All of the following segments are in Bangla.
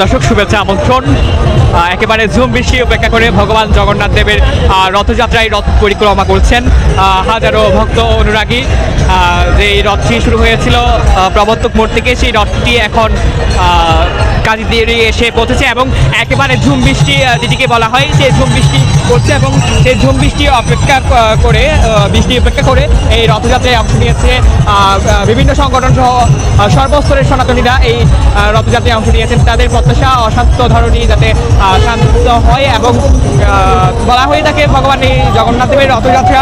দর্শক শুভেচ্ছা আমন্ত্রণ। একেবারে ঝুম বৃষ্টি উপেক্ষা করে ভগবান জগন্নাথ দেবের রথযাত্রায় রথ পরিক্রমা করছেন হাজারো ভক্ত অনুরাগী। যে রথটি শুরু হয়েছিল প্রবর্তক মোড় থেকে, সেই রথটি এখন কাজীদেরি এসে পৌঁছেছে এবং একেবারে ঝুম বৃষ্টি যেটিকে বলা হয় সেই ঝুম বৃষ্টি করছে এবং সেই ঝুম বৃষ্টি অপেক্ষা করে এই রথযাত্রায় অংশ নিয়েছে বিভিন্ন সংগঠন সহ সর্বস্তরের সনাতনীরা এই রথযাত্রায় অংশ নিয়েছেন। তাদের প্রত্যাশা অশান্ত ধরনী যাতে শান্ত হয় এবং বলা হয়ে থাকে ভগবান এই জগন্নাথ দেবের রথযাত্রা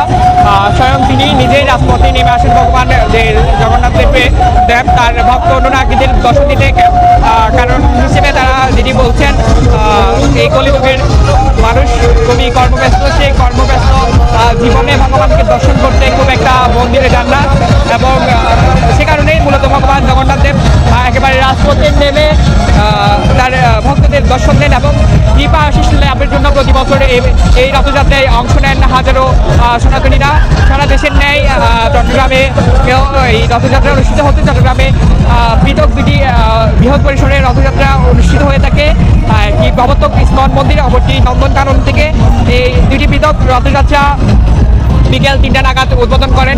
স্বয়ং তিনি নিজেই রাজপথে নেমে আসেন। ভগবান যে জগন্নাথ দেব তার ভক্ত অনুরাগীদের দর্শন দিতে কারণ হিসেবে তারা যিনি বলছেন এই কলিযুগের মানুষ খুবই কর্মব্যস্ত, সেই কর্মব্যস্ত জীবনে ভগবানকে দর্শন করতে খুব একটা মন্দিরে যান না এবং সে কারণেই মূলত ভগবান জগন্নাথ দেব একেবারে রাজপথে নেমে তার ভক্তদের দর্শন দেন এবং কৃপা আশিস লাভের জন্য প্রতি বছর এই রথযাত্রায় অংশ নেন হাজারো সনাতনীরা। সারা দেশের ন্যায় চট্টগ্রামে এই রথযাত্রা অনুষ্ঠিত হতে চট্টগ্রামে পৃথক দুটি বৃহৎ পরিসরে রথযাত্রা অনুষ্ঠিত হয়ে থাকে। একটি প্রবর্তক ইস্কন মন্দির, অপরটি নন্দনকানন থেকে। এই দুটি পৃথক রথযাত্রা বিকেল 3টা নাগাদ উদ্বোধন করেন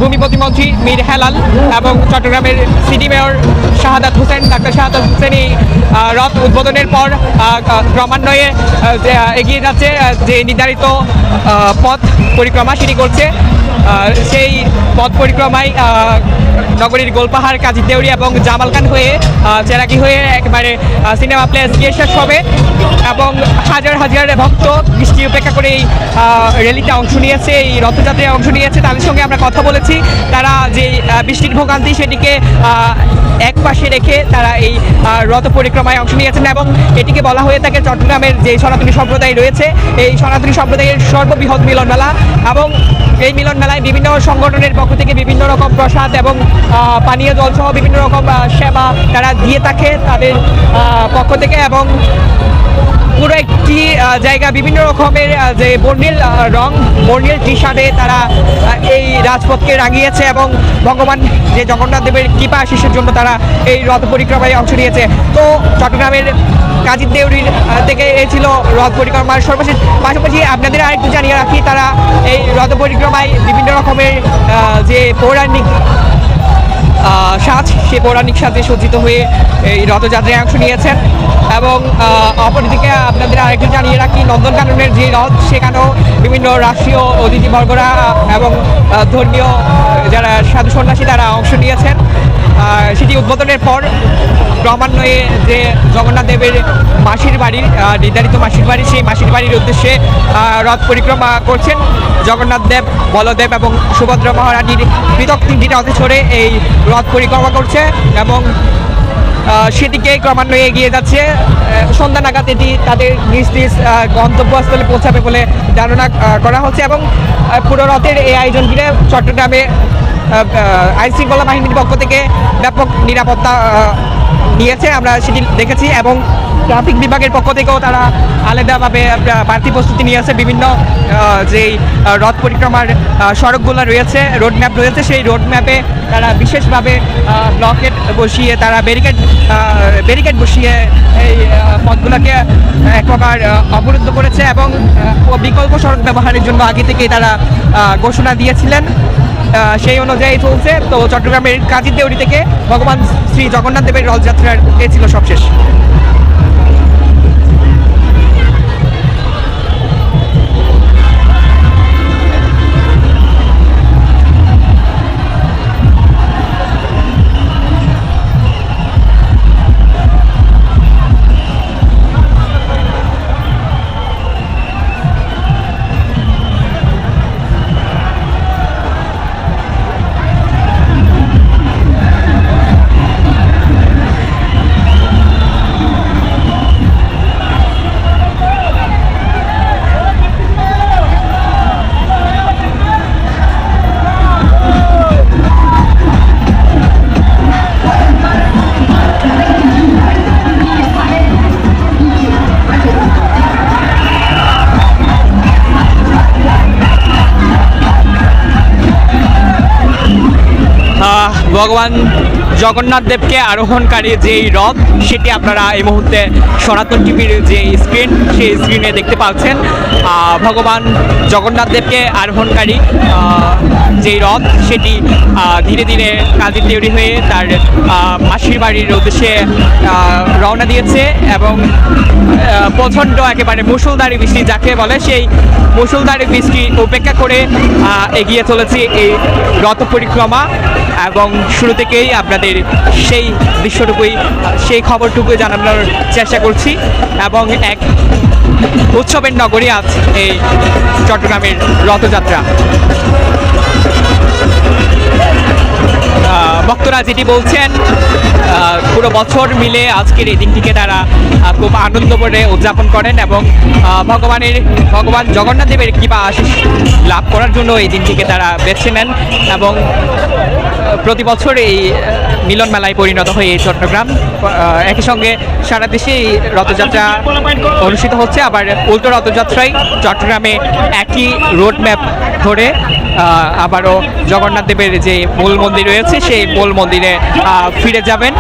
ভূমি প্রতিমন্ত্রী মীর হেলাল এবং চট্টগ্রামের city mayor Shahadat Hossain. Doctor Shahadat Hossain এই রথ উদ্বোধনের পর ক্রমান্বয়ে এগিয়ে যাচ্ছে যে নির্ধারিত পথ পরিক্রমা সেটি করছে। সেই পথ পরিক্রমায় নগরীর গোলপাহাড়, কাজীদেউরি এবং জামালখান হয়ে চেরাকি হয়ে একেবারে সিনেমা প্লেস গিয়ে শেষ হবে এবং হাজার হাজার ভক্ত বৃষ্টি উপেক্ষা করে এই র্যালিতে অংশ নিয়েছে, এই রথযাত্রায় অংশ নিয়েছে। তাদের সঙ্গে আমরা কথা বলেছি। তারা যে বৃষ্টির ভোগান্তি সেটিকে এক পাশে রেখে তারা এই রথ পরিক্রমায় অংশ নিয়েছেন এবং এটিকে বলা হয়ে থাকে চট্টগ্রামের যে সনাতনী সম্প্রদায় রয়েছে এই সনাতনী সম্প্রদায়ের সর্ববৃহৎ মিলন মেলা এবং এই মিলন মেলায় বিভিন্ন সংগঠনের পক্ষ থেকে বিভিন্ন রকম প্রসাদ এবং পানীয় জল সহ বিভিন্ন রকম সেবা তারা দিয়ে থাকে তাদের পক্ষ থেকে এবং পুরো একটি জায়গা বিভিন্ন রকমের যে বর্ণিল রং, বর্ণিল টি শার্টে তারা এই রাজপথকে রাঙিয়েছে এবং ভগবান যে জগন্নাথ দেবের কৃপা আশিসের জন্য তারা এই রথ পরিক্রমায় অংশ নিয়েছে। তো চট্টগ্রামের কাজীদেউরির থেকে এই ছিল রথ পরিক্রমার সর্বশেষ। পাশাপাশি আপনাদের আরেকটু জানিয়ে রাখি, তারা এই রথ পরিক্রমায় বিভিন্ন রকমের যে পৌরাণিক সাজ, সে পৌরাণিক সাজে সজ্জিত হয়ে এই রথযাত্রায় অংশ নিয়েছেন এবং অপরদিকে আপনাদের আরেকটু জানিয়ে রাখি নন্দনকাননের যে রথ সেখানেও বিভিন্ন রাষ্ট্রীয় অতিথিবর্গরা এবং ধর্মীয় যারা সাধু সন্ন্যাসী তারা অংশ নিয়েছেন। সেটি উদ্বোধনের পর ক্রমান্বয়ে যে জগন্নাথ দেবের মাসির বাড়ির নির্ধারিত মাসির বাড়ি, সেই মাসির বাড়ির উদ্দেশ্যে রথ পরিক্রমা করছেন জগন্নাথ দেব, বলদেব এবং সুভদ্রা মহারানীর পৃথক 3টি রথে চড়ে এই রথ পরিক্রমা করছে এবং সেদিকে ক্রমান্বয়ে এগিয়ে যাচ্ছে। সন্ধ্যা নাগাদ এটি তাদের নিজ নিজ গন্তব্যস্থলে পৌঁছাবে বলে ধারণা করা হচ্ছে এবং পুরো রথের এই আয়োজন ঘিরে চট্টগ্রামে আইনশৃঙ্খলা বাহিনীর পক্ষ থেকে ব্যাপক নিরাপত্তা নিয়েছে, আমরা সেটি দেখেছি এবং ট্রাফিক বিভাগের পক্ষ থেকেও তারা আলাদাভাবে বাড়তি প্রস্তুতি নিয়েছে। বিভিন্ন যেই রথ পরিক্রমার সড়কগুলো রয়েছে, রোডম্যাপ রয়েছে, সেই রোডম্যাপে তারা বিশেষভাবে ব্লকেট বসিয়ে তারা ব্যারিকেড বসিয়ে এই পথগুলোকে এক প্রকার অবরুদ্ধ করেছে এবং বিকল্প সড়ক ব্যবহারের জন্য আগে থেকেই তারা ঘোষণা দিয়েছিলেন। সেই অনুযায়ী চলছে। তো চট্টগ্রামের কাজীদেউরি থেকে ভগবান শ্রী জগন্নাথ দেবের রথযাত্রার এ ছিল সবশেষ। ভগবান জগন্নাথ দেবকে আরোহণকারী যেই রথ সেটি আপনারা এই মুহূর্তে সনাতন টিভির যে স্ক্রিন সেই স্ক্রিনে দেখতে পাচ্ছেন। ভগবান জগন্নাথ দেবকে আরোহণকারী যেই রথ সেটি ধীরে ধীরে কাজের তৈরি হয়ে তার মাসির বাড়ির উদ্দেশ্যে রওনা দিয়েছে এবং প্রচণ্ড একেবারে মুষলধারে বৃষ্টি যাকে বলে সেই মুষলধারে বৃষ্টি উপেক্ষা করে এগিয়ে চলেছে এই রথ পরিক্রমা এবং শুরু থেকেই আপনাদের সেই দৃশ্যটুকুই সেই খবরটুকুই জানানোর চেষ্টা করছি এবং এক উৎসবের নগরী আজ এই চট্টগ্রামের রথযাত্রা। ভক্তরা যেটি বলছেন পুরো বছর মিলে আজকের এই দিনটিকে তারা খুব আনন্দ করে উদযাপন করেন এবং ভগবান জগন্নাথ দেবের কৃপা আশীষ লাভ করার জন্য এই দিনটিকে তারা বেছে নেন এবং প্রতি বছর এই মিলন মেলায় পরিণত হয় এই চট্টগ্রাম। একই সঙ্গে সারা দেশে এই রথযাত্রা অনুষ্ঠিত হচ্ছে, আবার উল্টো রথযাত্রায় চট্টগ্রামে একই রোড ম্যাপ ধরে আবারও জগন্নাথ দেবের যে মূল মন্দির রয়েছে সেই মূল মন্দিরে ফিরে যাবেন।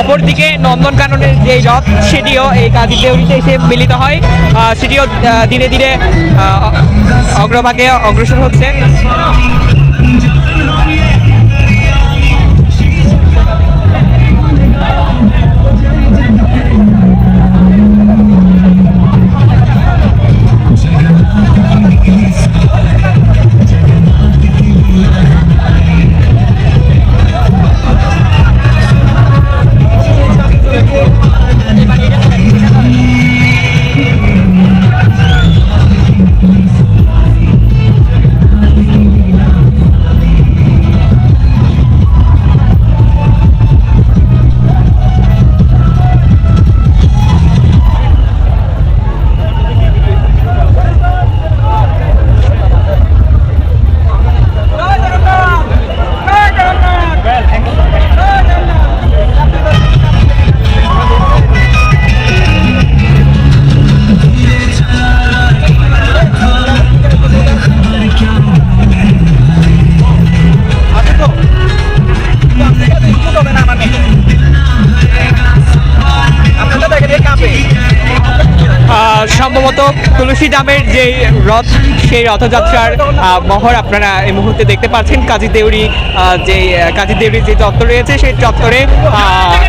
অপরদিকে নন্দনকাননের যে রথ সেটিও এই কাজী দেউরিতে এসে মিলিত হয়, সেটিও ধীরে ধীরে অগ্রভাগে অগ্রসর হচ্ছে। মূলত তুলসীধামের যে রথ, সেই রথযাত্রার মহর আপনারা এই মুহূর্তে দেখতে পাচ্ছেন। কাজী দেউরি কাজী দেউরির যে চত্বর রয়েছে সেই চত্বরে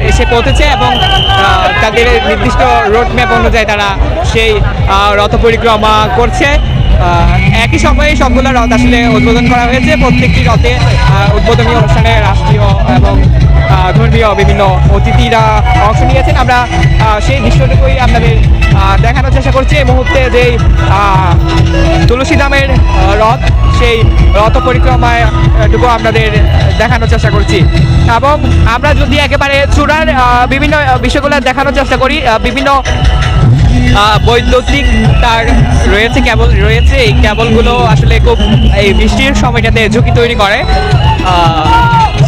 এসে পৌঁছেছে এবং তাদের নির্দিষ্ট রোড ম্যাপ অনুযায়ী তারা সেই রথ পরিক্রমা করছে। একই সময়ে সবগুলো রথ আসলে উদ্বোধন করা হয়েছে। প্রত্যেকটি রথে উদ্বোধনী অনুষ্ঠানে রাষ্ট্রীয় এবং ধর্মীয় বিভিন্ন অতিথিরা অংশ নিয়েছেন। আমরা সেই দৃশ্যটুকুই আপনাদের দেখানোর চেষ্টা করছি এই মুহূর্তে। যে তুলসীধামের রথ, সেই রথ পরিক্রমাটুকু আপনাদের দেখানোর চেষ্টা করছি। এবং আমরা যদি একেবারে চূড়ার বিভিন্ন বিষয়গুলো দেখানোর চেষ্টা করি, বিভিন্ন বৈদ্যুতিক তার রয়েছে, কেবল রয়েছে। এই কেবলগুলো আসলে খুব এই বৃষ্টির সময়টাতে ঝুঁকি তৈরি করে।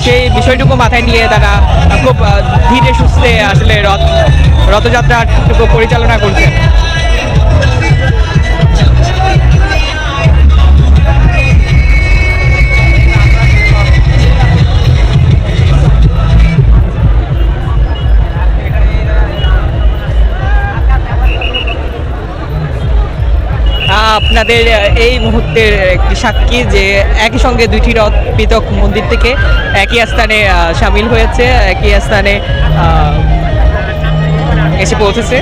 সেই বিষয়টুকু মাথায় নিয়ে তারা খুব ধীরে সুস্থে আসলে রথযাত্রাটুকু পরিচালনা করছে। আপনাদের এই মুহূর্তের একটি সাক্ষী যে একই সঙ্গে দুইটি রথ পৃথক মন্দির থেকে একই স্থানে সামিল হয়েছে, একই স্থানে এসে পৌঁছেছে।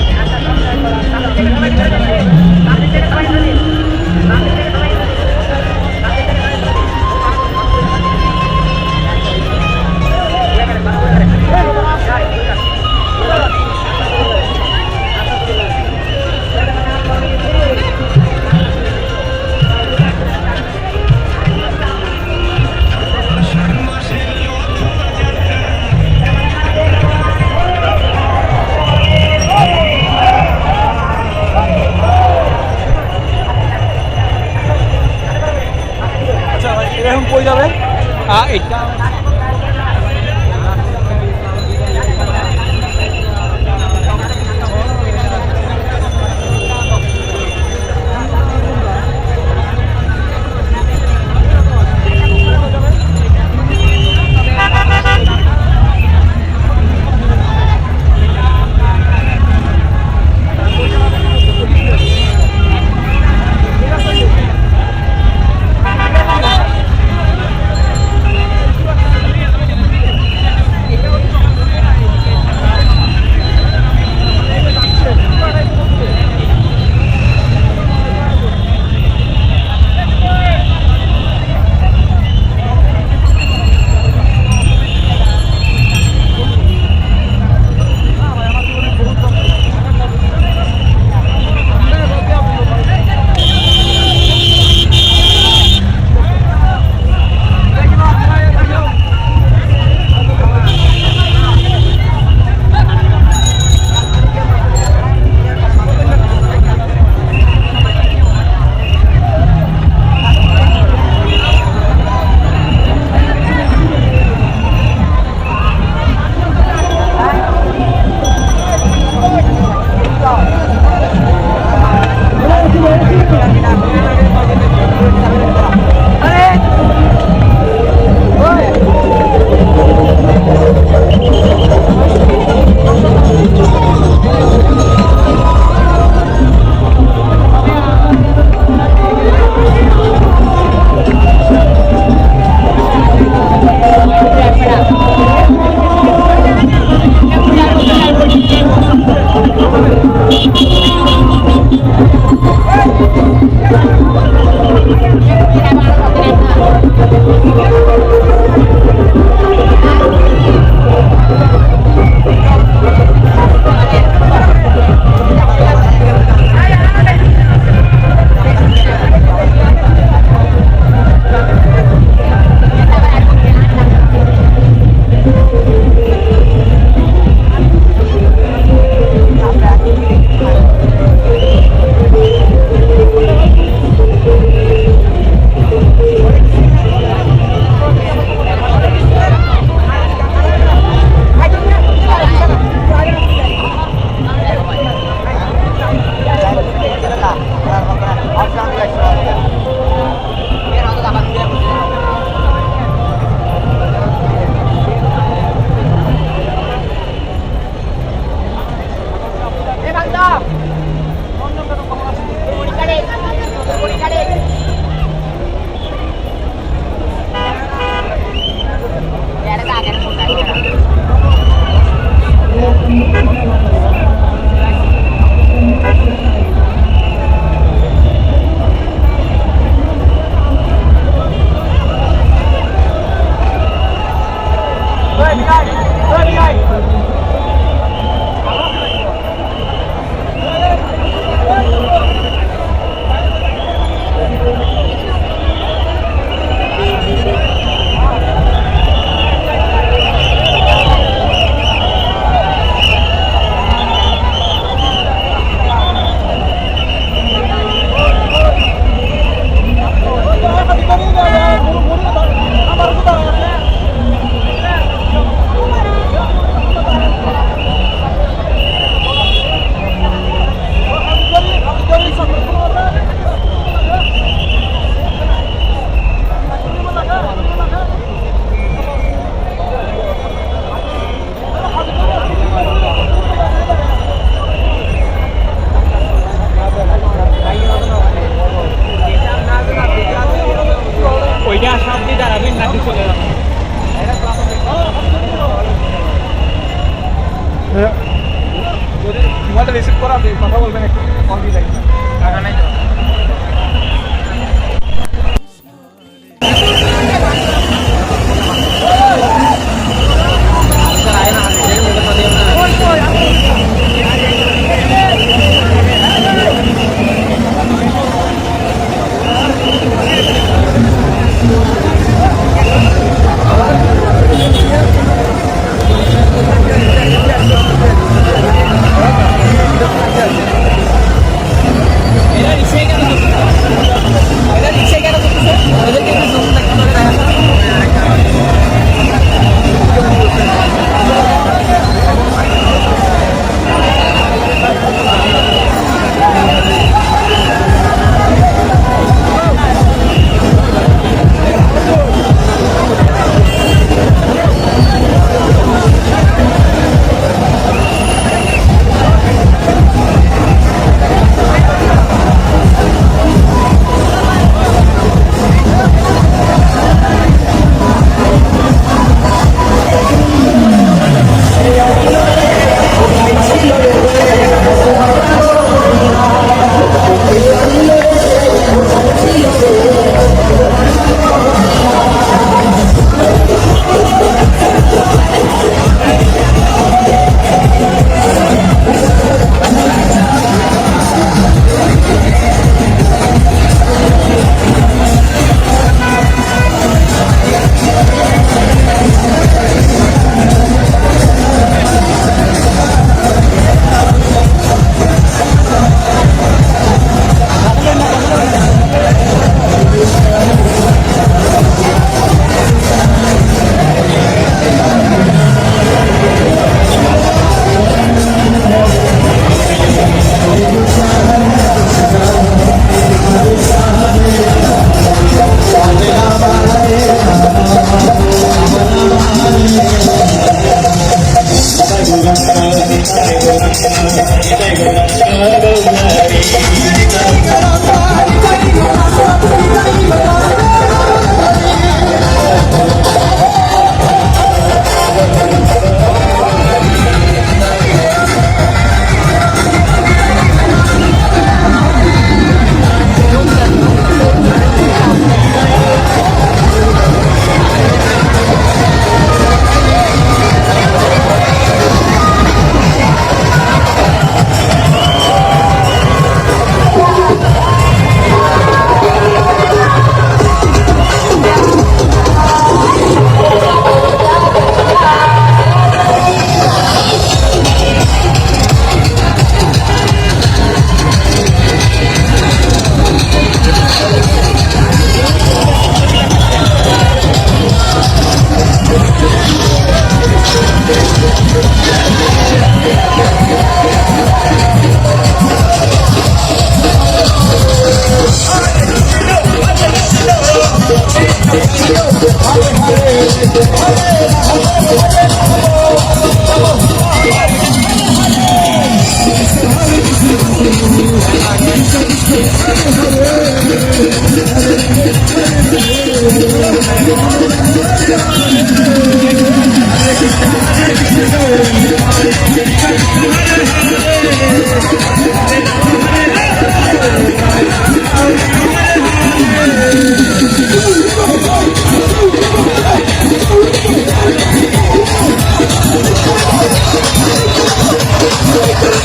কলটা রিসিভ করা, আপনি কথা বলবেন একটু, কল দিয়ে দেখবেন টাকা নাই তো।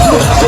Oh,